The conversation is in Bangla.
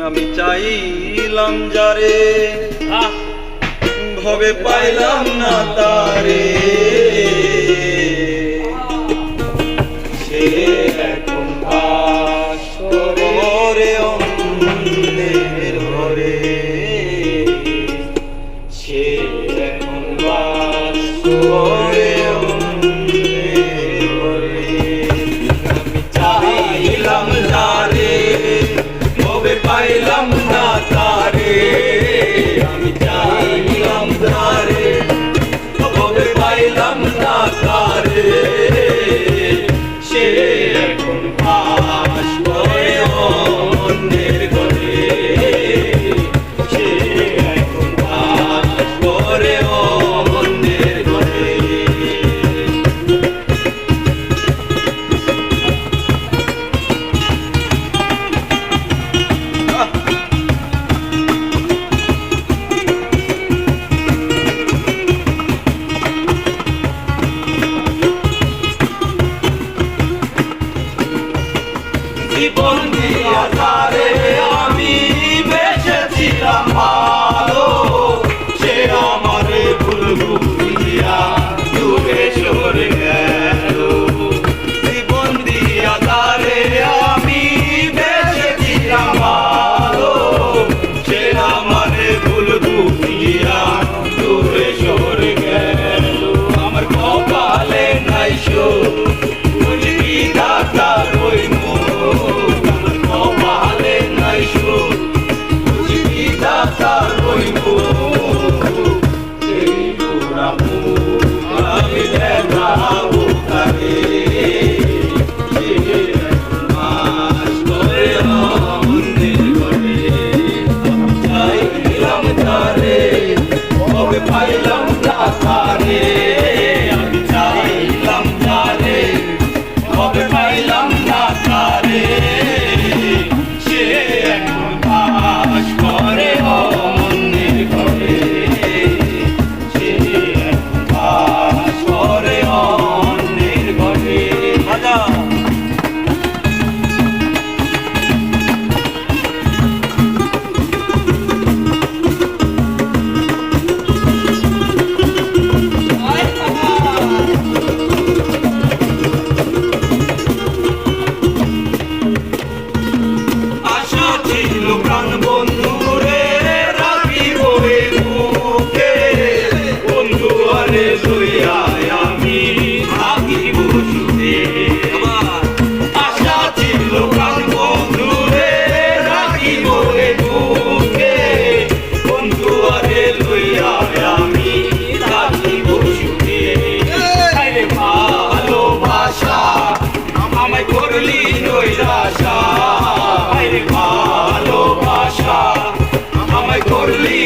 আমি চাইলাম যারে ভবে পাইলাম না তারে, সে এখন বাস করে অন্যের ঘরে, সে এখন বাস করে অন্যের ঘরে। আমি চাইলাম যারে ভবে পাইলাম না তারে, আমি চাইলাম যারে ভবে পাইলাম না তারে, সে এখন বাস করে অন্যের ঘরে, সে এখন বাস করে অন্যের ঘরে। জীবন দিয়া তারে আমি বেঁচেছিলাম ভালো, সে আমারে ভুল বুঝিয়া দূরে সরে গেল। জীবন দিয়া তারে আমি বেঁচেছিলাম ভালো, সে আমারে ভুল বুঝিয়া দূরে সরে গেল। আমার কপালে নাই সুখ বুঝবি ডাক্তার ওই আমি দেখাবো তারে, মাস করে অন্যের ঘরে। চাইলাম তারে ভবে পাইলাম না তারে, আমি চাইলাম তারে ভবে পাইলাম না তারে, সে এখন বাস করে অন্যের ঘরে, সে এখন বাস করে অন্যের ঘরে। আশা ছিল প্রাণ বন্ধুরে রাখিব এ বুকে, বন্ধু আরে লইয়া আমি থাকিব সুখে। আশা ছিল প্রাণ বন্ধুরে রাখিব এ বুকে, বন্ধু আরে লইয়া আমি থাকিব সুখে। আরে ভালোবাসা আমায় করলি নৈরাশা, আরে ভালোবাসা আমায় করলি